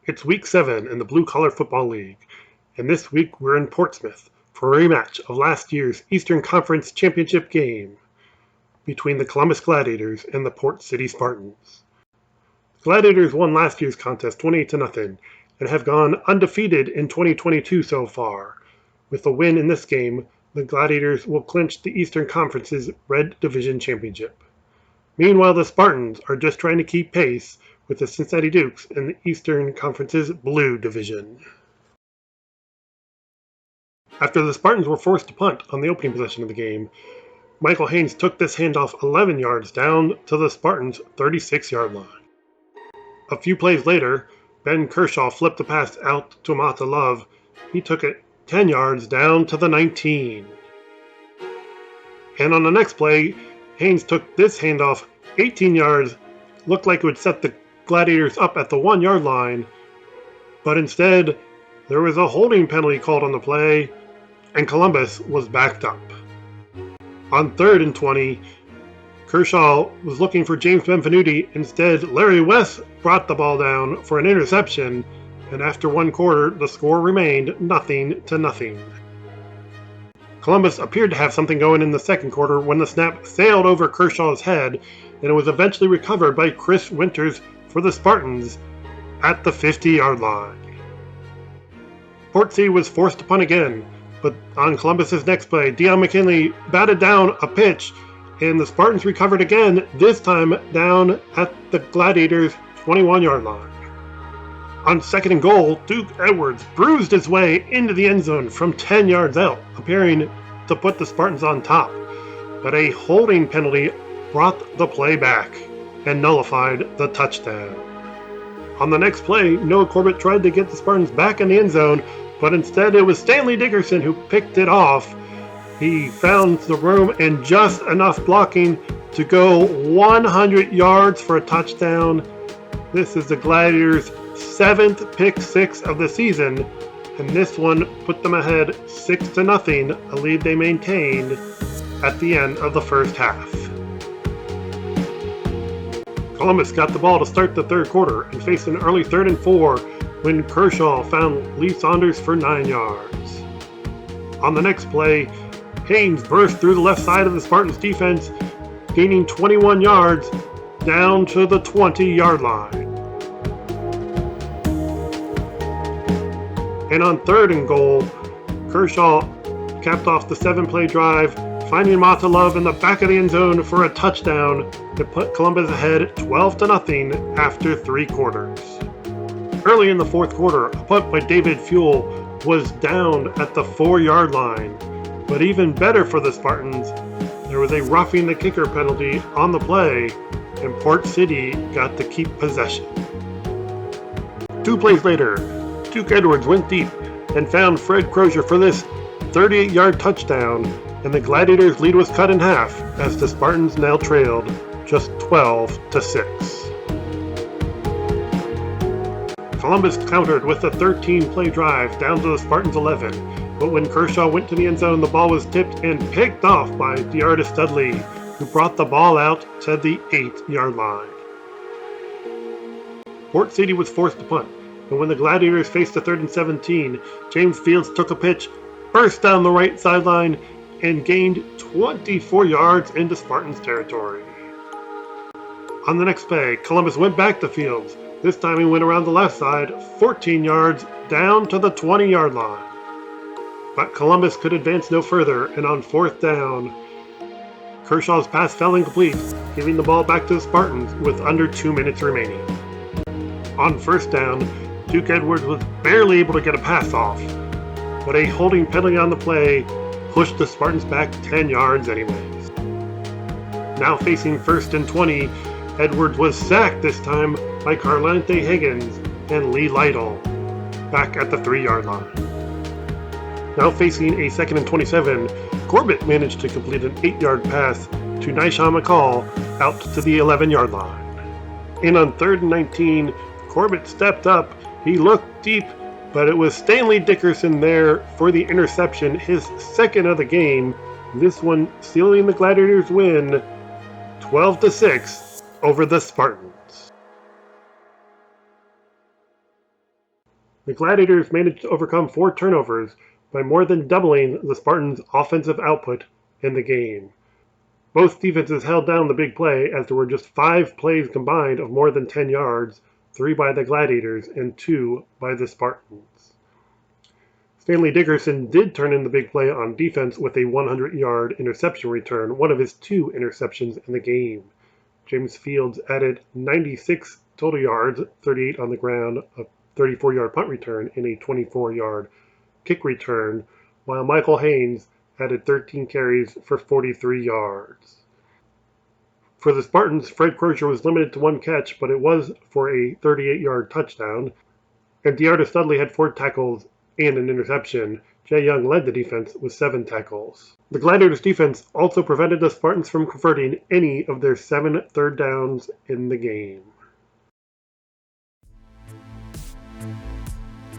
It's week 7 in the Blue Collar Football League, and this week we're in Portsmouth for a rematch of last year's Eastern Conference Championship game between the Columbus Gladiators and the Port City Spartans. The Gladiators won last year's contest 28-0 and have gone undefeated in 2022 so far. With a win in this game, the Gladiators will clinch the Eastern Conference's Red Division Championship. Meanwhile, the Spartans are just trying to keep pace with the Cincinnati Dukes in the Eastern Conference's Blue Division. After the Spartans were forced to punt on the opening possession of the game, Michael Haynes took this handoff 11 yards down to the Spartans' 36-yard line. A few plays later, Ben Kershaw flipped the pass out to Mata Love. He took it 10 yards down to the 19. And on the next play, Haynes took this handoff 18 yards, looked like it would set the Gladiators up at the 1-yard line, but instead there was a holding penalty called on the play, and Columbus was backed up. On 3rd and 20, Kershaw was looking for James Benvenuti. Instead, Larry West brought the ball down for an interception, and after one quarter, the score remained 0-0. Columbus appeared to have something going in the second quarter when the snap sailed over Kershaw's head, and it was eventually recovered by Chris Winters for the Spartans at the 50-yard line. Port City was forced to punt again, but on Columbus's next play, Deion McKinley batted down a pitch, and the Spartans recovered again, this time down at the Gladiators' 21-yard line. On 2nd and goal, Duke Edwards bruised his way into the end zone from 10 yards out, appearing to put the Spartans on top. But a holding penalty brought the play back and nullified the touchdown. On the next play, Noah Corbett tried to get the Spartans back in the end zone, but instead it was Stanley Dickerson who picked it off. He found the room and just enough blocking to go 100 yards for a touchdown. This is the Gladiators' 7th pick six of the season, and this one put them ahead 6-0, a lead they maintained at the end of the first half. Columbus got the ball to start the third quarter and faced an early 3rd and 4 when Kershaw found Lee Saunders for 9 yards. On the next play, Haynes burst through the left side of the Spartans defense, gaining 21 yards down to the 20-yard line. And on 3rd and goal, Kershaw capped off the 7-play drive, finding Mata Love in the back of the end zone for a touchdown that put Columbus ahead 12-0 after 3 quarters. Early in the 4th quarter, a punt by David Fuel was down at the 4-yard line. But even better for the Spartans, there was a roughing the kicker penalty on the play, and Port City got to keep possession. 2 plays later, Duke Edwards went deep and found Fred Crozier for this 38-yard touchdown, and the Gladiators' lead was cut in half as the Spartans now trailed just 12-6. Columbus countered with a 13-play drive down to the Spartans' 11, but when Kershaw went to the end zone, the ball was tipped and picked off by DeArtis Dudley, who brought the ball out to the 8-yard line. Port City was forced to punt, and when the Gladiators faced a 3rd and 17, James Fields took a pitch, burst down the right sideline, and gained 24 yards into Spartans territory. On the next play, Columbus went back to Fields. This time he went around the left side, 14 yards down to the 20-yard line. But Columbus could advance no further, and on 4th down, Kershaw's pass fell incomplete, giving the ball back to the Spartans with under 2 minutes remaining. On 1st down, Duke Edwards was barely able to get a pass off, but a holding penalty on the play pushed the Spartans back 10 yards anyways. Now facing 1st and 20, Edwards was sacked this time by Carlante Higgins and Lee Lytle, back at the 3-yard line. Now facing a 2nd and 27, Corbett managed to complete an 8-yard pass to Nyshawn McCall out to the 11-yard line. And on 3rd and 19, Corbett stepped up. He looked deep, but it was Stanley Dickerson there for the interception, his 2nd of the game. This one sealing the Gladiators' win 12-6 over the Spartans. The Gladiators managed to overcome 4 turnovers by more than doubling the Spartans' offensive output in the game. Both defenses held down the big play as there were just 5 plays combined of more than 10 yards, 3 by the Gladiators and 2 by the Spartans. Stanley Dickerson did turn in the big play on defense with a 100-yard interception return, one of his 2 interceptions in the game. James Fields added 96 total yards, 38 on the ground, a 34-yard punt return, and a 24-yard kick return, while Michael Haynes added 13 carries for 43 yards. For the Spartans, Fred Crozier was limited to 1 catch, but it was for a 38-yard touchdown, and Deartis Dudley had 4 tackles and an interception. Jay Young led the defense with 7 tackles. The Gladiators' defense also prevented the Spartans from converting any of their 7 third downs in the game.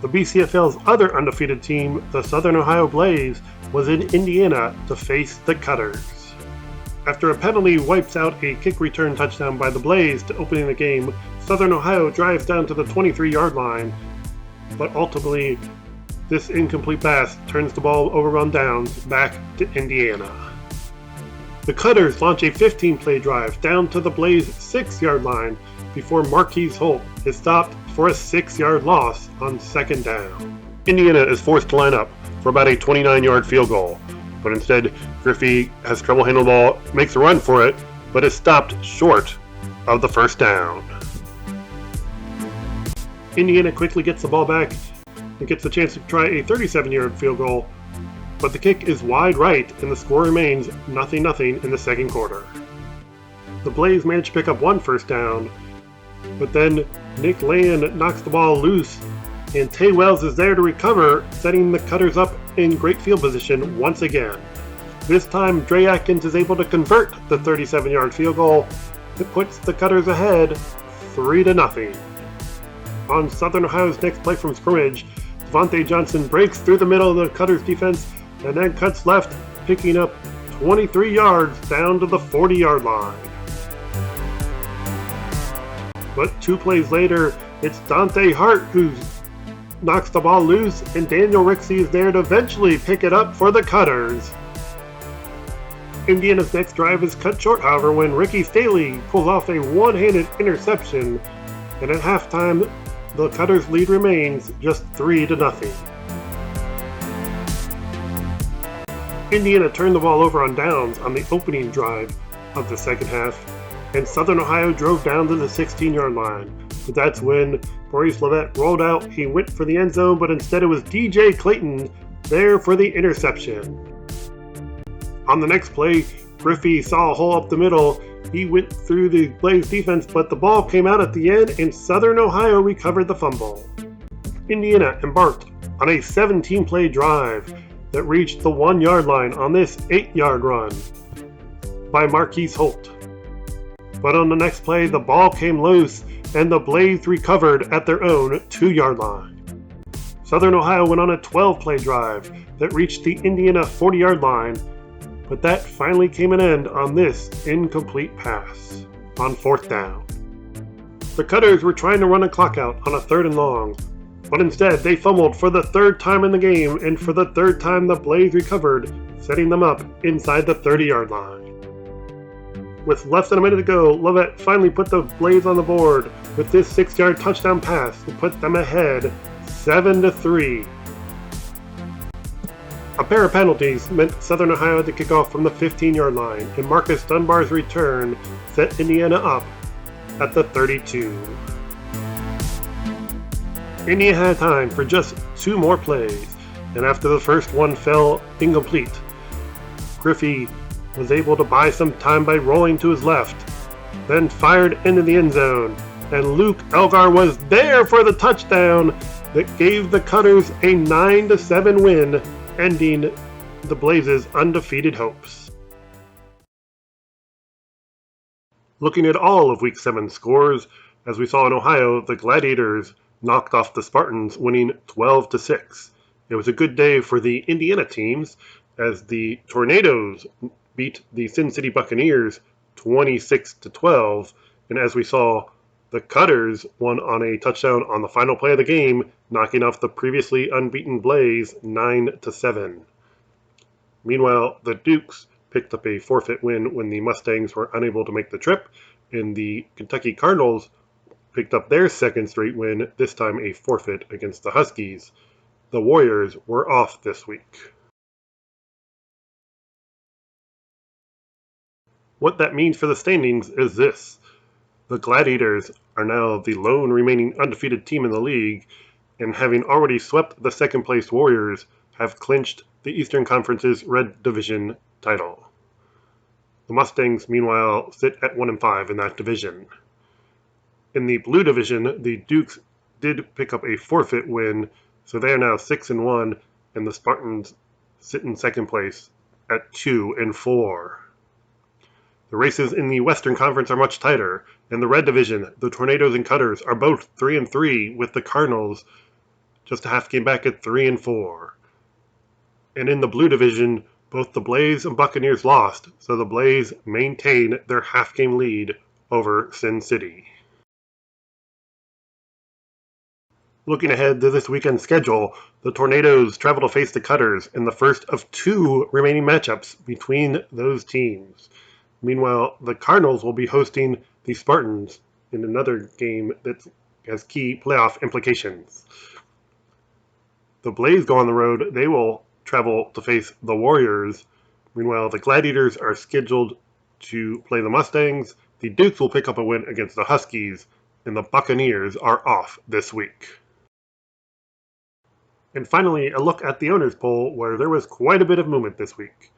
The BCFL's other undefeated team, the Southern Ohio Blaze, was in Indiana to face the Cutters. After a penalty wipes out a kick return touchdown by the Blaze to opening the game, Southern Ohio drives down to the 23-yard line, but ultimately this incomplete pass turns the ball over on downs back to Indiana. The Cutters launch a 15-play drive down to the Blaze 6-yard line before Marquise Holt is stopped for a 6-yard loss on 2nd down. Indiana is forced to line up for about a 29-yard field goal, but instead Griffey has trouble handling the ball, makes a run for it, but is stopped short of the 1st down. Indiana quickly gets the ball back and gets the chance to try a 37-yard field goal, but the kick is wide right and the score remains 0-0 in the 2nd quarter. The Blaze managed to pick up 1 first down, but then Nick Land knocks the ball loose and Tay Wells is there to recover, setting the Cutters up in great field position once again. This time Dre Atkins is able to convert the 37-yard field goal that puts the Cutters ahead 3-0. On Southern Ohio's next play from scrimmage, Devontae Johnson breaks through the middle of the Cutters defense and then cuts left, picking up 23 yards down to the 40-yard line. But 2 plays later, it's Dante Hart who knocks the ball loose, and Daniel Rixey is there to eventually pick it up for the Cutters. Indiana's next drive is cut short, however, when Ricky Staley pulls off a one-handed interception, and at halftime, the Cutters' lead remains just 3-0. Indiana turned the ball over on downs on the opening drive of the 2nd half, and Southern Ohio drove down to the 16-yard line. But that's when Maurice Levet rolled out. He went for the end zone, but instead it was DJ Clayton there for the interception. On the next play, Griffey saw a hole up the middle. He went through the Blaze defense, but the ball came out at the end, and Southern Ohio recovered the fumble. Indiana embarked on a 17-play drive that reached the 1-yard line on this 8-yard run by Marquise Holt. But on the next play, the ball came loose, and the Blaze recovered at their own 2-yard line. Southern Ohio went on a 12-play drive that reached the Indiana 40-yard line, but that finally came an end on this incomplete pass on 4th down. The Cutters were trying to run a clock out on a 3rd and long, but instead they fumbled for the 3rd time in the game, and for the 3rd time the Blaze recovered, setting them up inside the 30-yard line. With less than a minute to go, Levet finally put the Blaze on the board with this 6-yard touchdown pass to put them ahead 7-3. A pair of penalties meant Southern Ohio had to kick off from the 15-yard line, and Marcus Dunbar's return set Indiana up at the 32. Indiana had time for just 2 more plays, and after the first one fell incomplete, Griffey was able to buy some time by rolling to his left, then fired into the end zone, and Luke Elgar was there for the touchdown that gave the Cutters a 9-7 win, ending the Blaze's undefeated hopes. Looking at all of Week 7 scores, as we saw in Ohio, the Gladiators knocked off the Spartans, winning 12-6. It was a good day for the Indiana teams, as the Tornadoes beat the Sin City Buccaneers 26-12, and as we saw, The Cutters won on a touchdown on the final play of the game, knocking off the previously unbeaten Blaze 9-7. Meanwhile, the Dukes picked up a forfeit win when the Mustangs were unable to make the trip, and the Kentucky Cardinals picked up their second straight win, this time a forfeit against the Huskies. The Warriors were off this week. What that means for the standings is this. The Gladiators are now the lone remaining undefeated team in the league, and having already swept the second-place Warriors, have clinched the Eastern Conference's Red Division title. The Mustangs, meanwhile, sit at 1-5 in that division. In the Blue Division, the Dukes did pick up a forfeit win, so they are now 6-1, and the Spartans sit in second place at 2-4. The races in the Western Conference are much tighter. In the Red Division, the Tornadoes and Cutters are both 3-3, with the Cardinals just a half game back at 3-4. And in the Blue Division, both the Blaze and Buccaneers lost, so the Blaze maintain their half-game lead over Sin City. Looking ahead to this weekend's schedule, the Tornadoes travel to face the Cutters in the first of two remaining matchups between those teams. Meanwhile, the Cardinals will be hosting the Spartans in another game that has key playoff implications. The Blaze go on the road. They will travel to face the Warriors. Meanwhile, the Gladiators are scheduled to play the Mustangs. The Dukes will pick up a win against the Huskies, and the Buccaneers are off this week. And finally, a look at the owners' poll, where there was quite a bit of movement this week.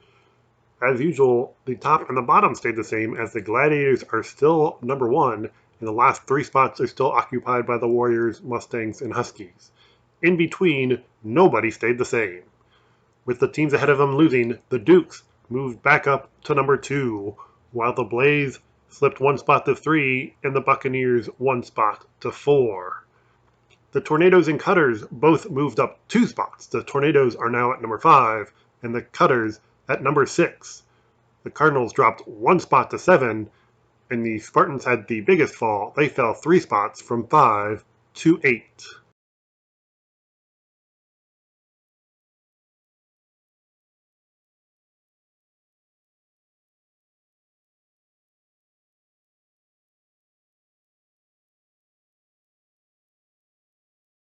As usual, the top and the bottom stayed the same, as the Gladiators are still number one, and the last three spots are still occupied by the Warriors, Mustangs, and Huskies. In between, nobody stayed the same. With the teams ahead of them losing, the Dukes moved back up to number 2, while the Blaze slipped one spot to 3, and the Buccaneers one spot to 4. The Tornadoes and Cutters both moved up 2 spots. The Tornadoes are now at number 5, and the Cutters at number 6. The Cardinals dropped 1 spot to 7, and the Spartans had the biggest fall. They fell 3 spots from 5 to 8.